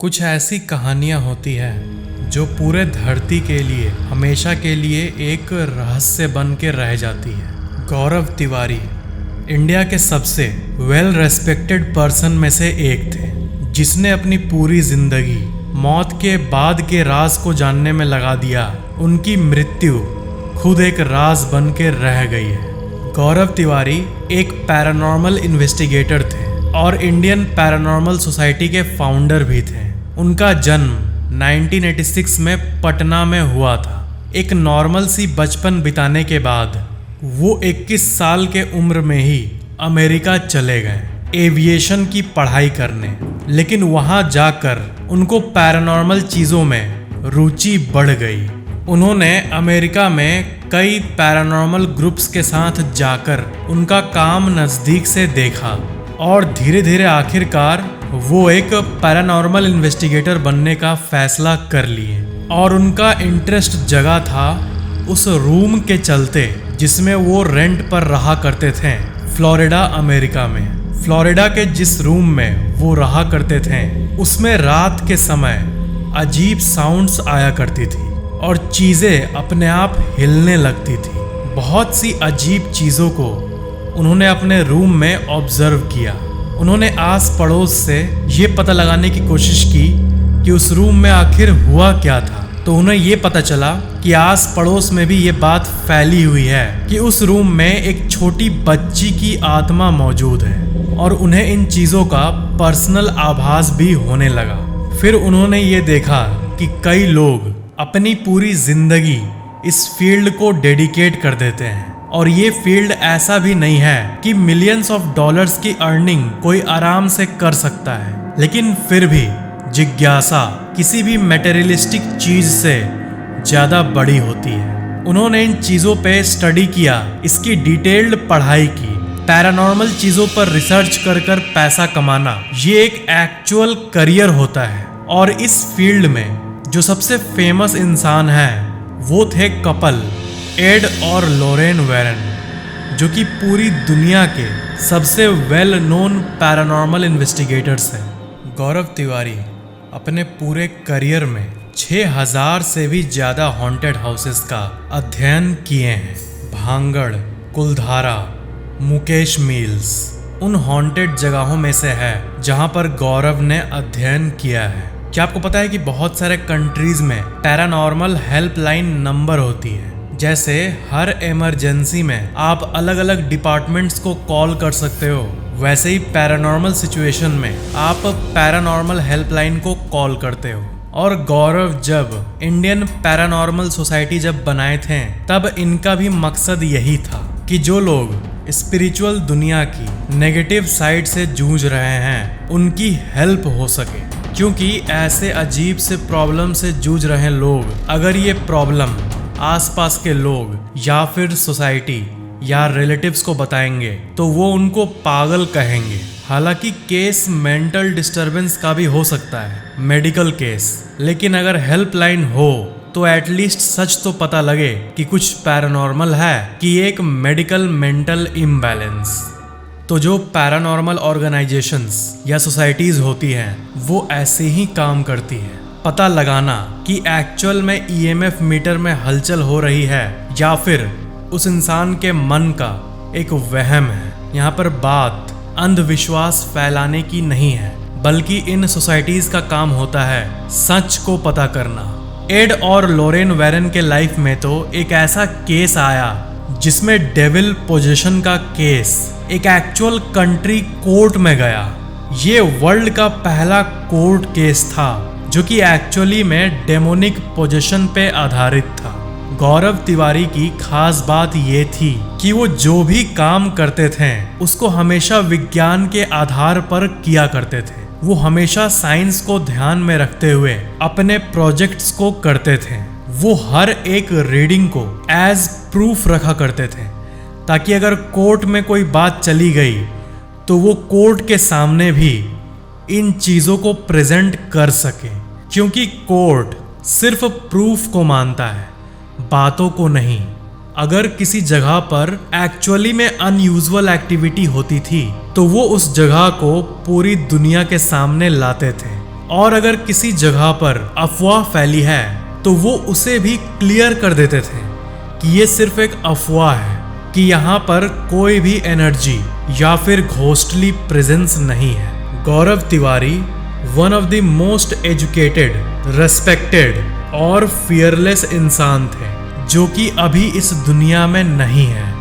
कुछ ऐसी कहानियाँ होती हैं जो पूरे धरती के लिए हमेशा के लिए एक रहस्य बन के रह जाती है। गौरव तिवारी इंडिया के सबसे वेल रेस्पेक्टेड पर्सन में से एक थे, जिसने अपनी पूरी जिंदगी मौत के बाद के राज को जानने में लगा दिया। उनकी मृत्यु खुद एक राज बन के रह गई है। गौरव तिवारी एक पैरानॉर्मल इन्वेस्टिगेटर थे और इंडियन पैरानॉर्मल सोसाइटी के फाउंडर भी थे। उनका जन्म 1986 में पटना में हुआ था। एक नॉर्मल सी बचपन बिताने के बाद वो 21 साल के उम्र में ही अमेरिका चले गए एविएशन की पढ़ाई करने। लेकिन वहाँ जाकर उनको पैरानॉर्मल चीज़ों में रुचि बढ़ गई। उन्होंने अमेरिका में कई पैरानॉर्मल ग्रुप्स के साथ जाकर उनका काम नज़दीक से देखा और धीरे धीरे आखिरकार वो एक पैरानॉर्मल इन्वेस्टिगेटर बनने का फैसला कर लिए। और उनका इंटरेस्ट जगा था उस रूम के चलते जिसमें वो रेंट पर रहा करते थे फ्लोरिडा अमेरिका में। फ्लोरिडा के जिस रूम में वो रहा करते थे उसमें रात के समय अजीब साउंड्स आया करती थी और चीज़ें अपने आप हिलने लगती थी। बहुत सी अजीब चीज़ों को उन्होंने अपने रूम में ऑब्जर्व किया। उन्होंने आस पड़ोस से ये पता लगाने की कोशिश की कि उस रूम में आखिर हुआ क्या था। तो उन्हें ये पता चला कि आस पड़ोस में भी ये बात फैली हुई है कि उस रूम में एक छोटी बच्ची की आत्मा मौजूद है और उन्हें इन चीज़ों का पर्सनल आभास भी होने लगा। फिर उन्होंने ये देखा कि कई लोग अपनी पूरी जिंदगी इस फील्ड को डेडिकेट कर देते हैं और ये फील्ड ऐसा भी नहीं है कि मिलियंस ऑफ डॉलर्स की अर्निंग कोई आराम से कर सकता है। लेकिन फिर भी जिज्ञासा किसी भी मटेरियलिस्टिक चीज से ज्यादा बड़ी होती है। उन्होंने इन चीजों पे स्टडी किया, इसकी डिटेल्ड पढ़ाई की। पैरानॉर्मल चीजों पर रिसर्च कर कर पैसा कमाना ये एक एक्चुअल करियर होता है। और इस फील्ड में जो सबसे फेमस इंसान है वो थे कपल एड और लॉरेन वैरन, जो कि पूरी दुनिया के सबसे वेल नोन पैरानॉर्मल इन्वेस्टिगेटर्स हैं। गौरव तिवारी अपने पूरे करियर में 6000 से भी ज़्यादा हॉन्टेड हाउसेस का अध्ययन किए हैं। भांगड़, कुलधारा, मुकेश मिल्स उन हॉन्टेड जगहों में से है जहां पर गौरव ने अध्ययन किया है। क्या आपको पता है कि बहुत सारे कंट्रीज में पैरानॉर्मल हेल्पलाइन नंबर होती है। जैसे हर इमरजेंसी में आप अलग अलग डिपार्टमेंट्स को कॉल कर सकते हो, वैसे ही पैरानॉर्मल सिचुएशन में आप पैरानॉर्मल हेल्पलाइन को कॉल करते हो। और गौरव जब इंडियन पैरानॉर्मल सोसाइटी जब बनाए थे तब इनका भी मकसद यही था कि जो लोग स्पिरिचुअल दुनिया की नेगेटिव साइड से जूझ रहे हैं उनकी हेल्प हो सके। क्योंकि ऐसे अजीब से प्रॉब्लम से जूझ रहे लोग, अगर ये प्रॉब्लम आसपास के लोग या फिर सोसाइटी या रिलेटिव्स को बताएंगे तो वो उनको पागल कहेंगे। हालांकि केस मेंटल डिस्टरबेंस का भी हो सकता है, मेडिकल केस, लेकिन अगर हेल्पलाइन हो तो एटलीस्ट सच तो पता लगे कि कुछ पैरानॉर्मल है कि एक मेडिकल मेंटल इम्बैलेंस। तो जो पैरानॉर्मल ऑर्गेनाइजेशंस या सोसाइटीज़ होती हैं वो ऐसे ही काम करती है, पता लगाना कि एक्चुअल में ईएमएफ मीटर में हलचल हो रही है या फिर उस इंसान के मन का एक वहम है। यहाँ पर बात अंधविश्वास फैलाने की नहीं है, बल्कि इन सोसाइटीज़ का काम होता है सच को पता करना। एड और लॉरेन वैरन के लाइफ में तो एक ऐसा केस आया जिसमें डेविल पोजेशन का केस एक एक्चुअल कंट्री कोर्ट में गया। ये वर्ल्ड का पहला कोर्ट केस था जो कि एक्चुअली में डेमोनिक पोजेशन पे आधारित था। गौरव तिवारी की खास बात ये थी कि वो जो भी काम करते थे उसको हमेशा विज्ञान के आधार पर किया करते थे। वो हमेशा साइंस को ध्यान में रखते हुए अपने प्रोजेक्ट्स को करते थे। वो हर एक रीडिंग को एज प्रूफ रखा करते थे ताकि अगर कोर्ट में कोई बात चली गई तो वो कोर्ट के सामने भी इन चीज़ों को प्रेजेंट कर सके। क्योंकि कोर्ट सिर्फ प्रूफ को मानता है, बातों को नहीं। अगर किसी जगह पर एक्चुअली में अनयूजुअल एक्टिविटी होती थी तो वो उस जगह को पूरी दुनिया के सामने लाते थे और अगर किसी जगह पर अफवाह फैली है तो वो उसे भी क्लियर कर देते थे कि ये सिर्फ एक अफवाह है, कि यहाँ पर कोई भी एनर्जी या फिर घोस्टली प्रेजेंस नहीं है। Gaurav Tiwari one of the most educated, respected और फियरलेस इंसान थे जो कि अभी इस दुनिया में नहीं है।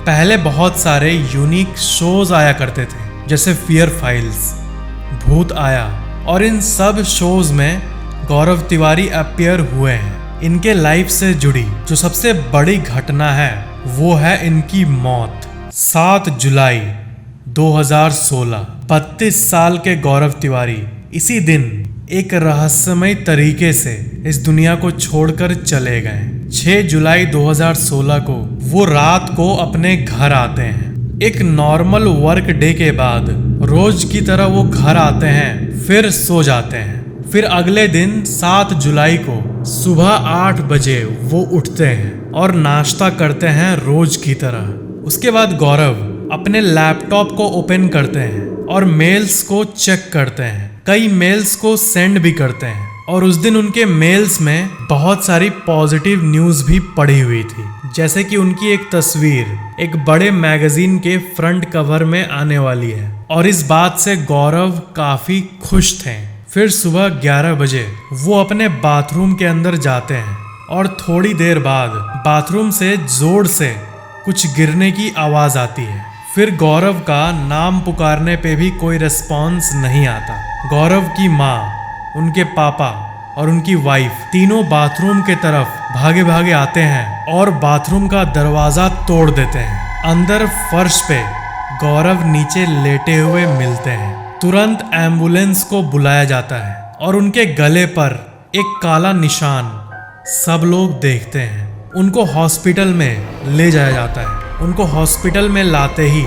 पहले बहुत सारे यूनिक शोज आया करते थे जैसे फियर फाइल्स, भूत आया, और इन सब शोज में गौरव तिवारी अपीयर हुए हैं। इनके लाइफ से जुड़ी जो सबसे बड़ी घटना है वो है इनकी मौत। 7 जुलाई 2016, 32 साल के गौरव तिवारी इसी दिन एक रहस्यमय तरीके से इस दुनिया को छोड़कर चले गए। 6 जुलाई 2016 को वो रात को अपने घर आते हैं। एक नॉर्मल वर्क डे के बाद रोज की तरह वो घर आते हैं, फिर सो जाते हैं। फिर अगले दिन 7 जुलाई को सुबह 8 बजे वो उठते हैं और नाश्ता करते हैं रोज की तरह। उसके बाद गौरव अपने लैपटॉप को ओपन करते हैं और मेल्स को चेक करते हैं। कई मेल्स को सेंड भी करते हैं और उस दिन उनके मेल्स में बहुत सारी पॉजिटिव न्यूज़ भी पड़ी हुई थी, जैसे कि उनकी एक तस्वीर एक बड़े मैगजीन के फ्रंट कवर में आने वाली है, और इस बात से गौरव काफ़ी खुश थे। फिर सुबह 11 बजे वो अपने बाथरूम के अंदर जाते हैं और थोड़ी देर बाद बाथरूम से जोर से कुछ गिरने की आवाज़ आती है। फिर गौरव का नाम पुकारने पे भी कोई रिस्पॉन्स नहीं आता। गौरव की माँ, उनके पापा और उनकी वाइफ तीनों बाथरूम के तरफ भागे भागे आते हैं और बाथरूम का दरवाज़ा तोड़ देते हैं। अंदर फर्श पे गौरव नीचे लेटे हुए मिलते हैं। तुरंत एम्बुलेंस को बुलाया जाता है और उनके गले पर एक काला निशान सब लोग देखते हैं। उनको हॉस्पिटल में ले जाया जाता है। उनको हॉस्पिटल में लाते ही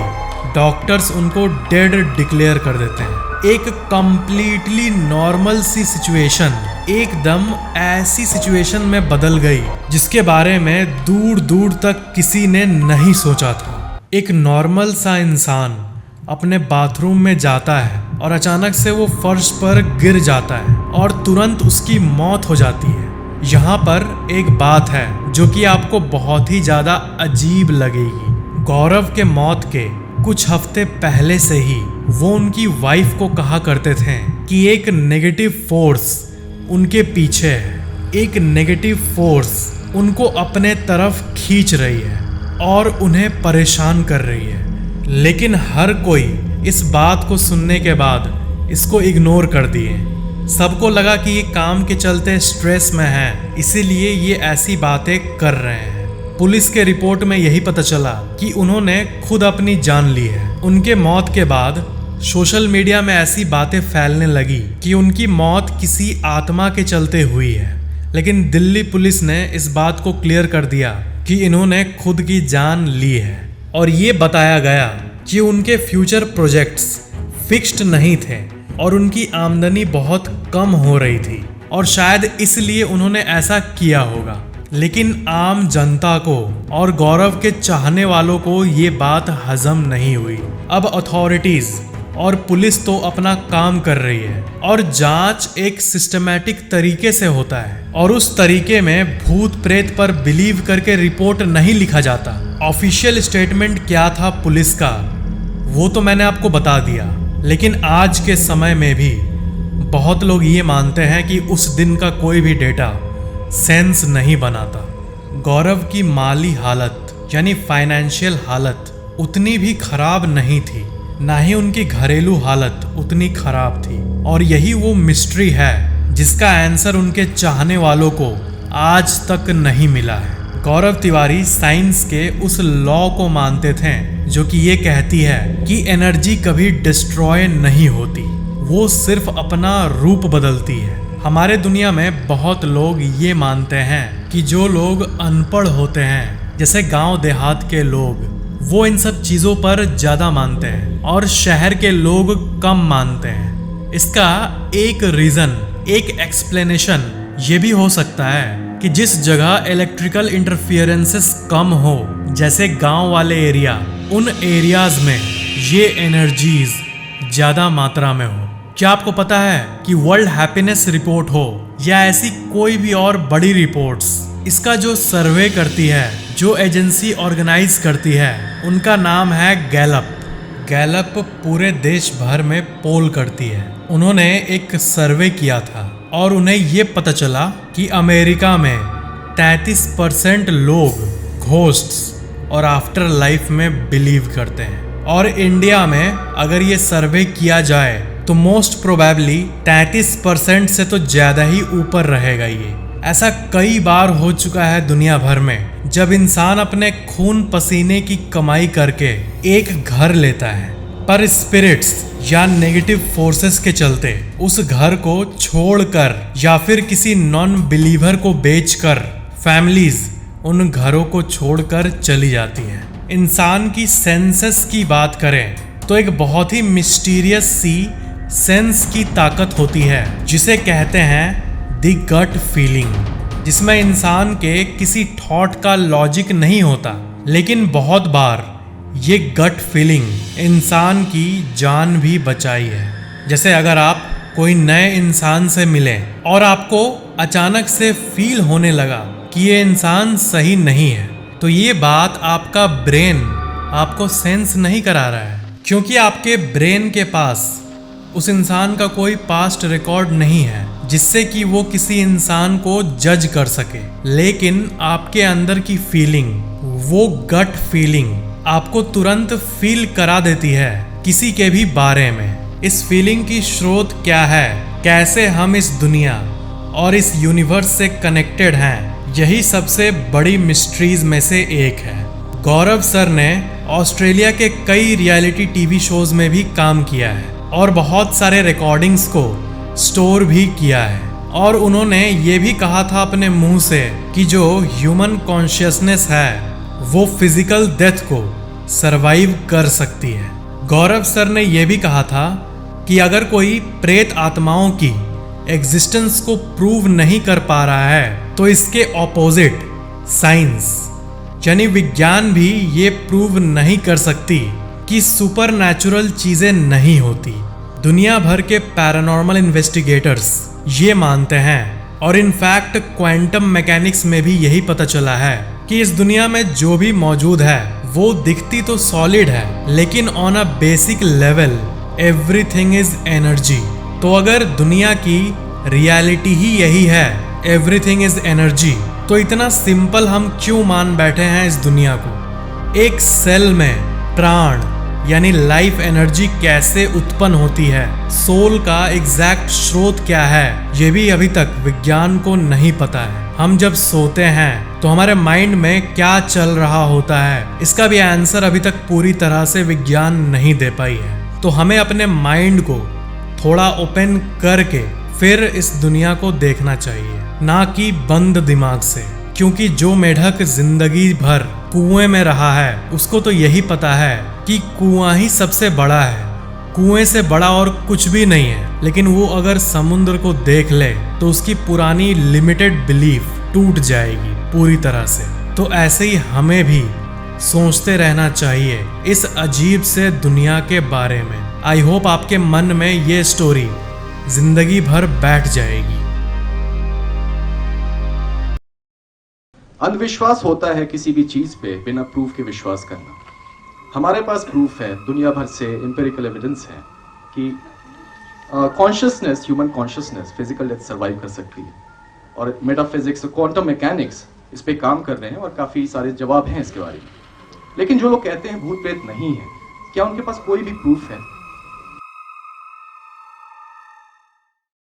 डॉक्टर्स उनको डेड डिक्लेयर कर देते हैं। एक कंप्लीटली नॉर्मल सी सिचुएशन एकदम ऐसी सिचुएशन में बदल गई जिसके बारे में दूर दूर तक किसी ने नहीं सोचा था। एक नॉर्मल सा इंसान अपने बाथरूम में जाता है और अचानक से वो फर्श पर गिर जाता है और तुरंत उसकी मौत हो जाती है। यहाँ पर एक बात है जो कि आपको बहुत ही ज़्यादा अजीब लगेगी। गौरव के मौत के कुछ हफ्ते पहले से ही वो उनकी वाइफ को कहा करते थे कि एक नेगेटिव फोर्स उनके पीछे है, एक नेगेटिव फोर्स उनको अपने तरफ खींच रही है और उन्हें परेशान कर रही है। लेकिन हर कोई इस बात को सुनने के बाद इसको इग्नोर कर दिए। सबको लगा कि ये काम के चलते स्ट्रेस में है, इसीलिए ये ऐसी बातें कर रहे हैं। पुलिस के रिपोर्ट में यही पता चला कि उन्होंने खुद अपनी जान ली है। उनके मौत के बाद सोशल मीडिया में ऐसी बातें फैलने लगी कि उनकी मौत किसी आत्मा के चलते हुई है। लेकिन दिल्ली पुलिस ने इस बात को क्लियर कर दिया कि इन्होंने खुद की जान ली है, और ये बताया गया कि उनके फ्यूचर प्रोजेक्ट्स फिक्स्ड नहीं थे और उनकी आमदनी बहुत कम हो रही थी और शायद इसलिए उन्होंने ऐसा किया होगा। लेकिन आम जनता को और गौरव के चाहने वालों को ये बात हजम नहीं हुई। अब अथॉरिटीज और पुलिस तो अपना काम कर रही है और जांच एक सिस्टमैटिक तरीके से होता है, और उस तरीके में भूत प्रेत पर बिलीव करके रिपोर्ट नहीं लिखा जाता। ऑफिशियल स्टेटमेंट क्या था पुलिस का वो तो मैंने आपको बता दिया, लेकिन आज के समय में भी बहुत लोग ये मानते हैं कि उस दिन का कोई भी डेटा सेंस नहीं बनाता। गौरव की माली हालत यानी फाइनेंशियल हालत उतनी भी खराब नहीं थी, ना ही उनकी घरेलू हालत उतनी खराब थी, और यही वो मिस्ट्री है जिसका आंसर उनके चाहने वालों को आज तक नहीं मिला है। गौरव तिवारी साइंस के उस लॉ को मानते थे जो कि ये कहती है कि एनर्जी कभी डिस्ट्रॉय नहीं होती, वो सिर्फ अपना रूप बदलती है। हमारे दुनिया में बहुत लोग ये मानते हैं कि जो लोग अनपढ़ होते हैं, जैसे गांव देहात के लोग, वो इन सब चीज़ों पर ज़्यादा मानते हैं और शहर के लोग कम मानते हैं। इसका एक रीज़न, एक एक्सप्लेनेशन ये भी हो सकता है कि जिस जगह इलेक्ट्रिकल इंटरफियरेंसेस कम हो, जैसे गांव वाले एरिया, उन एरियाज में ये एनर्जीज ज़्यादा मात्रा में हो। क्या आपको पता है कि वर्ल्ड हैप्पीनेस रिपोर्ट हो या ऐसी कोई भी और बड़ी रिपोर्ट्स, इसका जो सर्वे करती है, जो एजेंसी ऑर्गेनाइज करती है, उनका नाम है गैलप। गैलप पूरे देश भर में पोल करती है। उन्होंने एक सर्वे किया था और उन्हें ये पता चला कि अमेरिका में 33% लोग घोस्ट्स और आफ्टर लाइफ में बिलीव करते हैं, और इंडिया में अगर ये सर्वे किया जाए तो मोस्ट प्रोबेबली 33% से तो ज़्यादा ही ऊपर रहेगा ये। ऐसा कई बार हो चुका है दुनिया भर में, जब इंसान अपने खून पसीने की कमाई करके एक घर लेता है, पर स्पिरिट्स या नेगेटिव फोर्सेस के चलते उस घर को छोड़कर या फिर किसी नॉन बिलीवर को बेचकर फैमिलीज उन घरों को छोड़कर चली जाती हैं। इंसान की सेंसेस की बात करें तो एक बहुत ही मिस्टीरियस सी सेंस की ताकत होती है जिसे कहते हैं द गट फीलिंग, जिसमें इंसान के किसी थॉट का लॉजिक नहीं होता, लेकिन बहुत बार ये गट फीलिंग इंसान की जान भी बचाई है। जैसे अगर आप कोई नए इंसान से मिलें और आपको अचानक से फील होने लगा कि ये इंसान सही नहीं है, तो ये बात आपका ब्रेन आपको सेंस नहीं करा रहा है, क्योंकि आपके ब्रेन के पास उस इंसान का कोई पास्ट रिकॉर्ड नहीं है जिससे कि वो किसी इंसान को जज कर सके। लेकिन आपके अंदर की फीलिंग, वो गट फीलिंग आपको तुरंत फील करा देती है किसी के भी बारे में। इस फीलिंग की स्रोत क्या है, कैसे हम इस दुनिया और इस यूनिवर्स से कनेक्टेड हैं, यही सबसे बड़ी मिस्ट्रीज में से एक है। गौरव सर ने ऑस्ट्रेलिया के कई रियलिटी टीवी शोज में भी काम किया है और बहुत सारे रिकॉर्डिंग्स को स्टोर भी किया है, और उन्होंने ये भी कहा था अपने मुंह से कि जो ह्यूमन कॉन्शियसनेस है वो फिजिकल डेथ को सरवाइव कर सकती है। गौरव सर ने यह भी कहा था कि अगर कोई प्रेत आत्माओं की एग्जिस्टेंस को प्रूव नहीं कर पा रहा है तो इसके ऑपोजिट साइंस यानी विज्ञान भी ये प्रूव नहीं कर सकती कि सुपर नेचुरल चीजें नहीं होती। दुनिया भर के पैरानॉर्मल इन्वेस्टिगेटर्स ये मानते हैं, और इनफैक्ट क्वांटम मैकेनिक्स में भी यही पता चला है कि इस दुनिया में जो भी मौजूद है वो दिखती तो सॉलिड है, लेकिन on a basic level everything is energy. तो अगर दुनिया की रियलिटी ही यही है, एवरीथिंग इज एनर्जी, तो इतना सिंपल हम क्यों मान बैठे हैं इस दुनिया को? एक सेल में प्राण यानी लाइफ एनर्जी कैसे उत्पन्न होती है, सोल का एग्जैक्ट स्रोत क्या है, ये भी अभी तक विज्ञान को नहीं पता है। हम जब सोते हैं तो हमारे माइंड में क्या चल रहा होता है, इसका भी आंसर अभी तक पूरी तरह से विज्ञान नहीं दे पाई है। तो हमें अपने माइंड को थोड़ा ओपन करके फिर इस दुनिया को देखना चाहिए, ना कि बंद दिमाग से, क्योंकि जो मेढक जिंदगी भर कुएं में रहा है उसको तो यही पता है कि कुआं ही सबसे बड़ा है, कुएं से बड़ा और कुछ भी नहीं है। लेकिन वो अगर समुद्र को देख ले तो उसकी पुरानी लिमिटेड बिलीफ टूट जाएगी पूरी तरह से। तो ऐसे ही हमें भी सोचते रहना चाहिए इस अजीब से दुनिया के बारे में। आई होप आपके मन में ये स्टोरी जिंदगी भर बैठ जाएगी। अंधविश्वास होता है किसी भी चीज पे बिना प्रूफ के विश्वास करना। हमारे पास प्रूफ है, दुनिया भर से एम्पिरिकल एविडेंस है कि consciousness, human consciousness physical death survive कर सकती है, और मेटाफिजिक्स और क्वांटम मैकेनिक्स इस पे काम कर रहे हैं और काफी सारे जवाब हैं इसके बारे में। लेकिन जो लोग कहते हैं भूत प्रेत नहीं है, क्या उनके पास कोई भी प्रूफ है?